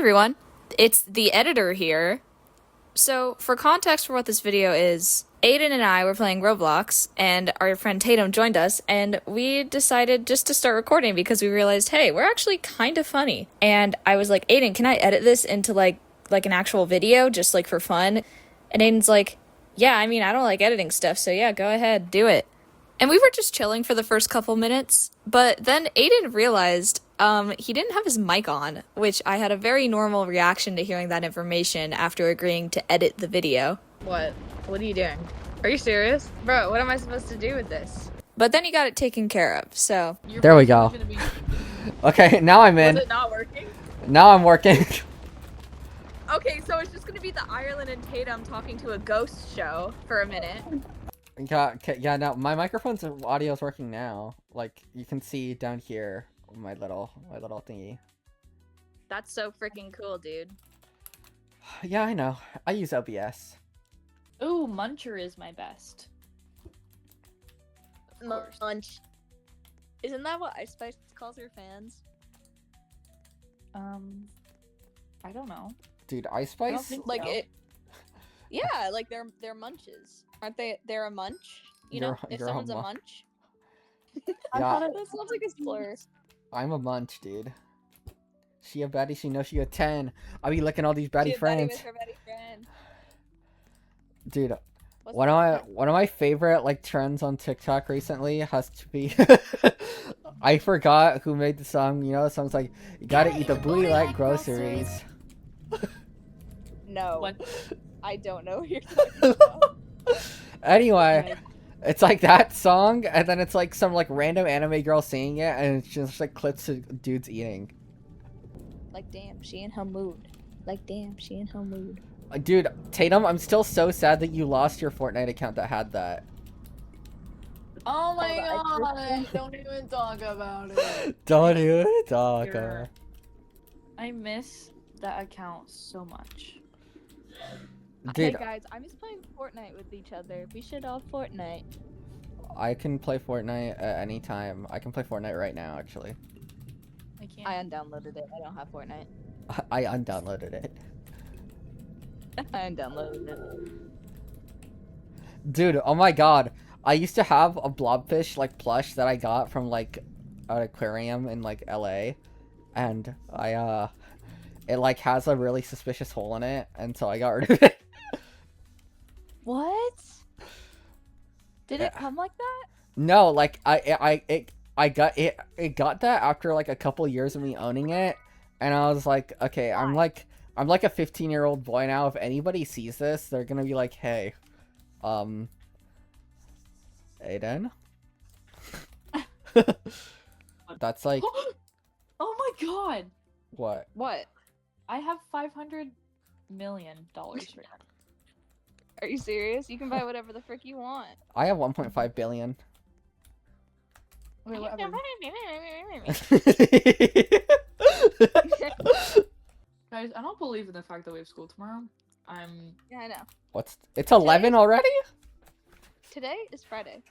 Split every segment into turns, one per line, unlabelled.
everyone, it's the editor here. So, for context for what this video is, Aiden and I were playing Roblox, and our friend Tatum joined us, and we decided just to start recording because we realized, hey, we're actually kind of funny. And I was like, Aiden, can I edit this into like an actual video, just like for fun? And Aiden's like, yeah, I mean, I don't like editing stuff, so yeah, go ahead, do it. And we were just chilling for the first couple minutes, but then Aiden realized he didn't have his mic on, which I had a very normal reaction to hearing that information after agreeing to edit the video. What? What are you doing? Are you serious? Bro, what am I supposed to do with this? But then he got it taken care of, so...
There we go. Okay, now I'm in.
Was it not working?
Now I'm working.
Okay, so it's just gonna be the Ireland and Tatum talking to a ghost show for a minute.
Yeah, now my microphone's audio is working now. Like, you can see down here my little thingy.
That's so freaking cool, dude.
Yeah, I know. I use OBS.
Ooh, Muncher is my best.
Munch. Isn't that what Ice Spice calls her fans?
I don't know.
Dude, Ice
I don't
Spice?
think
Like
so.
it. Yeah, like they're munches, aren't they? They're a munch. You know, if
you're a
someone's a
mun-
munch.
I
Yeah.
thought it
That sounds like a slur.
I'm a munch, dude. She a baddie, she knows she a 10. I be licking all these baddie
She a baddie
friends.
with her baddie friend.
Dude,
What's
one
that?
of my favorite like trends on TikTok recently has to be I forgot who made the song. You know, the song's like, you gotta eat the booty like groceries.
No,
What?
I don't know what you're talking about.
Anyway, it's like that song, and then it's like some like random anime girl singing it, and it's just like clips of dudes eating.
Like, damn, she in her mood. Like, damn, she in her mood.
Dude, Tatum, I'm still so sad that you lost your Fortnite account that had that.
Oh my
Hold on,
god! Don't even talk about it.
Don't even talk.
Sure. I miss that account so much.
Hey
Dude,
guys, I miss playing Fortnite with each other. We should all Fortnite.
I can play Fortnite at any time. I can play Fortnite right now, actually.
I can't.
I undownloaded it. I don't have Fortnite.
I undownloaded it.
I undownloaded it.
Dude, oh my god. I used to have a blobfish like plush that I got from like an aquarium in like LA, and it like has a really suspicious hole in it, and so I got rid of it.
What? Did it
Yeah.
come like that?
No, like I got got that after like a couple years of me owning it, and I was like, okay, I'm like a 15-year-old boy now. If anybody sees this, they're gonna be like, hey, Aiden. That's like
Oh my god!
what?
What?
I have $500 million right now.
Are you serious? You can buy whatever the frick you want.
I have 1.5 billion.
Okay, whatever. Guys, I don't believe in the fact that we have school tomorrow.
Yeah, I know.
It's 11 already?
Today is Friday.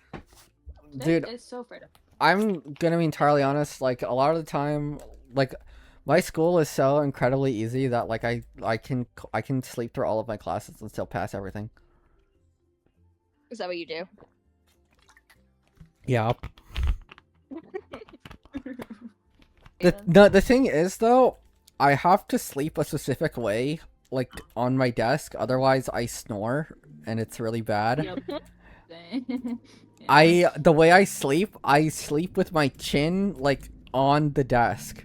Dude,
It's so Friday.
I'm gonna be entirely honest, like a lot of the time, like my school is so incredibly easy that like I can sleep through all of my classes and still pass everything.
Is that what you do?
Yeah.
Aiden?
The thing is though, I have to sleep a specific way, like on my desk, otherwise I snore and it's really bad.
Yep. Yeah.
The way I sleep with my chin like on the desk.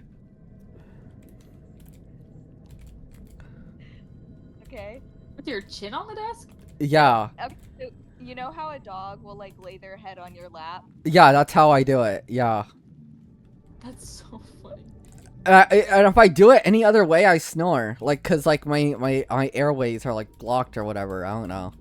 Okay.
With your chin on the desk?
Yeah.
Okay, so you know how a dog will like lay their head on your lap?
Yeah, that's how I do it. Yeah.
That's so funny.
And if I do it any other way, I snore. Like, cause like my airways are like blocked or whatever. I don't know.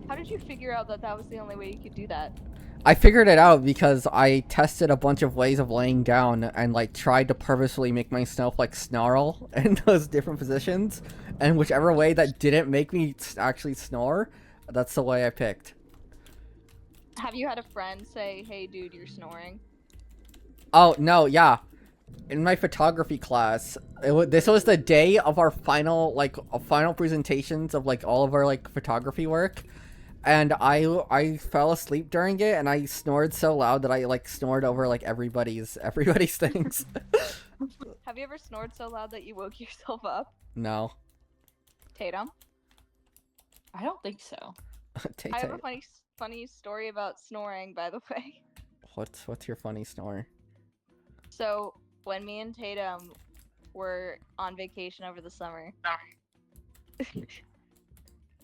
How did you figure out that that was the only way you could do that?
I figured it out because I tested a bunch of ways of laying down and like tried to purposefully make myself like snarl in those different positions, and whichever way that didn't make me actually snore, that's the way I picked.
Have you had a friend say, "Hey, dude, you're snoring"?
Oh no, yeah. in my photography class, this was the day of our final final presentations of like all of our like photography work, and I fell asleep during it, and I snored so loud that I like snored over like everybody's things.
Have you ever snored so loud that you woke yourself up?
No.
Tatum?
I don't think so.
I have a funny story about snoring, by the way.
What's your funny snore?
So, when me and Tatum were on vacation over the summer,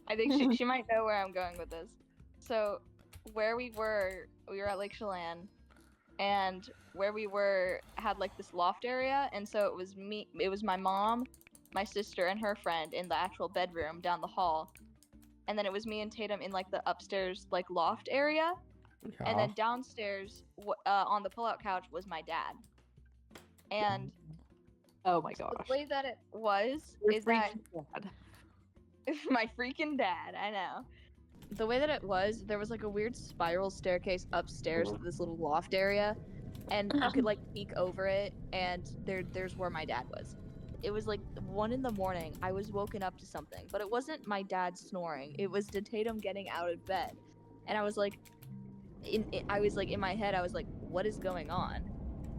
I think she might know where I'm going with this. So, where we were at Lake Chelan, and where we were had like this loft area, and so it was my mom, my sister, and her friend in the actual bedroom down the hall, and then it was me and Tatum in like the upstairs like loft area, and then downstairs on the pull-out couch was my dad. And
Oh my gosh.
the way that it was is that my freaking dad, I know. The way that it was, there was like a weird spiral staircase upstairs to this little loft area, and you could like peek over it, and there's where my dad was. It was like 1 in the morning. I was woken up to something, but it wasn't my dad snoring. It was Tatum getting out of bed, and I was like, in my head, I was like, what is going on?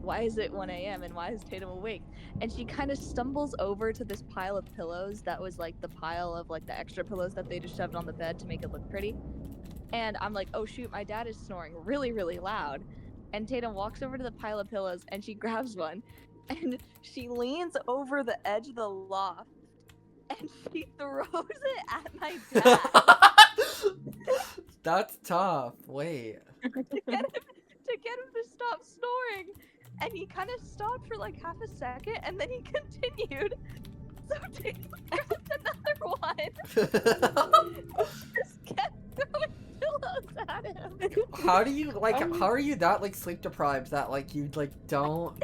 Why is it 1 a.m. and why is Tatum awake? And she kind of stumbles over to this pile of pillows that was like the pile of like the extra pillows that they just shoved on the bed to make it look pretty. And I'm like, oh shoot, my dad is snoring really, really loud. And Tatum walks over to the pile of pillows and she grabs one and she leans over the edge of the loft and she throws it at my dad.
That's tough. Wait.
to get him to stop snoring. And he kind of stopped for like half a second, and then he continued. So Tatum grabbed another one. Just kept throwing pillows at him.
How do you like? How are you that like sleep deprived that like you like don't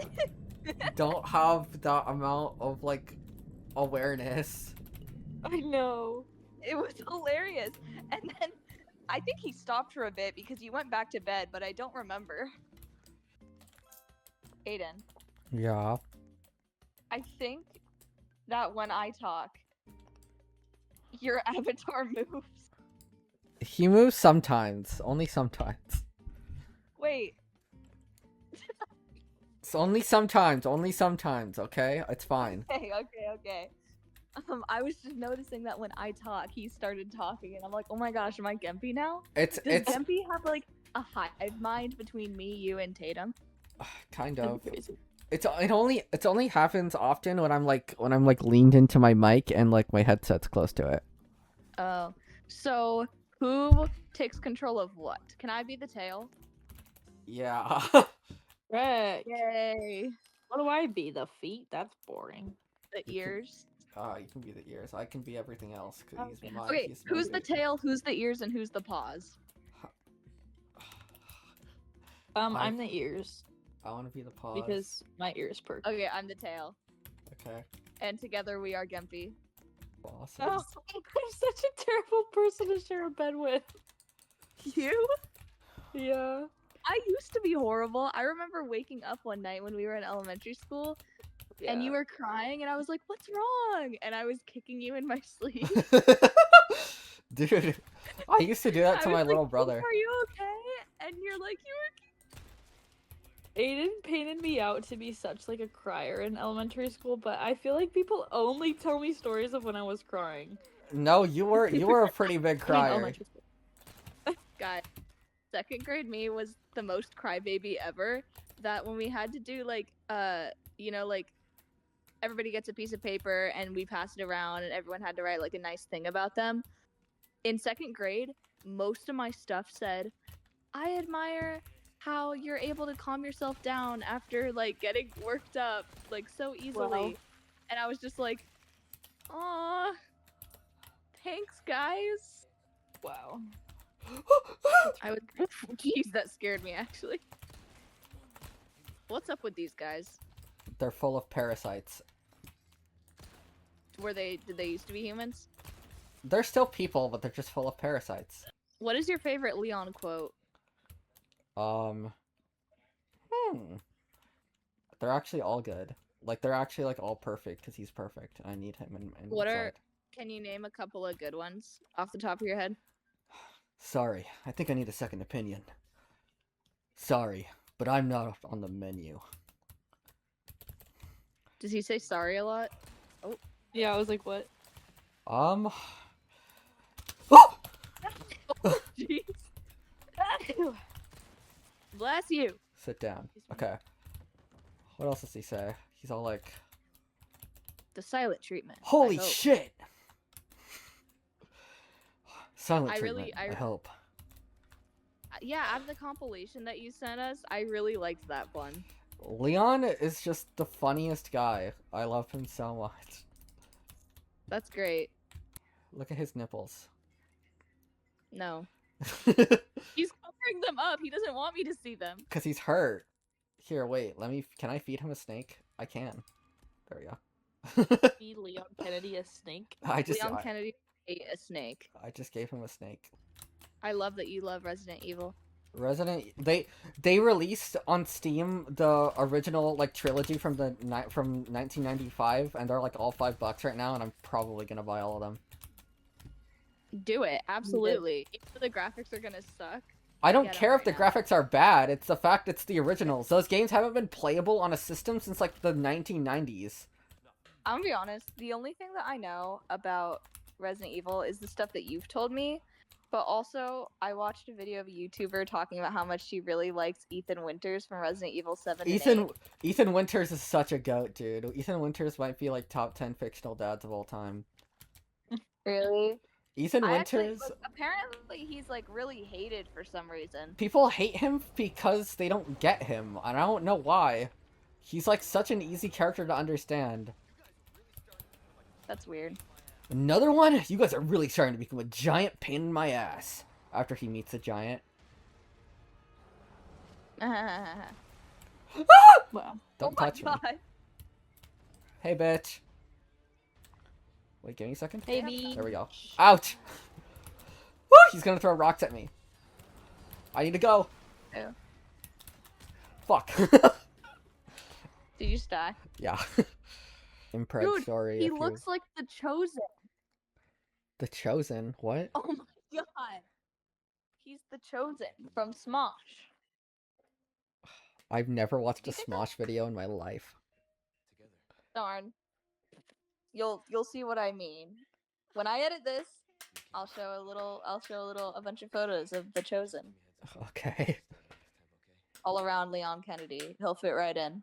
have that amount of like awareness?
I know.
It was hilarious. And then I think he stopped for a bit because he went back to bed, but I don't remember. Aiden.
Yeah.
I think that when I talk, your avatar moves.
He moves sometimes, only sometimes.
Wait.
It's only sometimes, okay? It's fine.
Okay. I was just noticing that when I talk, he started talking, and I'm like, oh my gosh, am I Gempy now? Does Gempy have like a hive mind between me, you, and Tatum?
Kind of. It only happens often when I'm like leaned into my mic and like my headset's close to it.
Oh, so who takes control of what? Can I be the tail?
Yeah.
Right.
Yay!
What do I be? The feet? That's boring.
The ears.
You can be the ears. I can be everything else. Cause he's my,
Okay,
he's my
who's the
baby.
tail? Who's the ears? And who's the paws?
I'm the ears
I want to be the paws.
because my ears perk.
Okay, I'm the tail.
Okay.
And together we are Gempy.
Bosses.
Oh, I'm such a terrible person to share a bed with.
You?
Yeah.
I used to be horrible. I remember waking up one night when we were in elementary school, and you were crying, and I was like, "What's wrong?" And I was kicking you in my sleep.
Dude, I used to do that to
I
my
was
little
like,
brother.
Are you okay? And you're like, "You were."
Aiden painted me out to be such like a crier in elementary school, but I feel like people only tell me stories of when I was crying.
No, you were a pretty big
I mean,
crier.
elementary school.
Guys, second grade me was the most crybaby ever. That when we had to do like like everybody gets a piece of paper and we pass it around and everyone had to write like a nice thing about them. In second grade, most of my stuff said, "I admire how you're able to calm yourself down after like getting worked up like so easily."
Wow.
And I was just like, "Aw, thanks guys."
Wow.
I was jeez, that scared me actually. What's up with these guys?
They're full of parasites.
Did they used to be humans?
They're still people, but they're just full of parasites.
What is your favorite Leon quote?
They're actually all good. Like, they're actually, like, all perfect, because he's perfect, and I need him in
What are?
side.
Can you name a couple of good ones off the top of your head?
Sorry, I think I need a second opinion. Sorry, but I'm not on the menu.
Does he say sorry a lot?
Yeah, I was like, what?
Oh!
Jeez. Bless you.
Sit down. Okay. What else does he say? He's all like,
The silent treatment. I
holy
hope.
shit! Silent
I
treatment,
really-
I hope.
Yeah, out of the compilation that you sent us, I really liked that one.
Leon is just the funniest guy. I love him so much.
That's great.
Look at his nipples.
No. He's covering them up. He doesn't want me to see them.
Because he's hurt. Here, wait, can I feed him a snake? I can. There we go.
Feed Leon Kennedy a snake.
Leon Kennedy ate a snake.
I just gave him a snake.
I love that you love Resident Evil.
They released on Steam the original like trilogy from 1995, and they're like all $5 right now, and I'm probably gonna buy all of them.
Do it, absolutely. Even though the graphics are gonna suck.
I don't
Get 'em
care if
right
the
now.
graphics are bad. It's the fact it's the originals. Those games haven't been playable on a system since like the 1990s.
I'm gonna be honest, the only thing that I know about Resident Evil is the stuff that you've told me, but also I watched a video of a YouTuber talking about how much she really likes Ethan Winters from Resident Evil 7 and 8.
Ethan Winters is such a goat, dude. Ethan Winters might be like top 10 fictional dads of all time.
Really?
Ethan
Actually,
Winters,
look, apparently he's like really hated for some reason.
people hate him because they don't get him, and I don't know why. He's like such an easy character to understand.
That's weird.
Another one? You guys are really starting to become a giant pain in my ass. After he meets a giant.
Wow.
Don't touch me. Hey, bitch. Wait, give me a second.
Maybe.
There we go. Ouch! Woo! He's gonna throw rocks at me. I need to go.
Ew.
Fuck.
Did you die?
Yeah. Impreg
Dude,
story.
he
if you-
looks like the Chosen.
The Chosen? What?
Oh my god. He's the Chosen from Smosh.
I've never watched
Do
a
you think
Smosh video in my life.
Darn. You'll see what I mean. When I edit this, I'll show a bunch of photos of the Chosen.
Okay.
All around Leon Kennedy. He'll fit right in.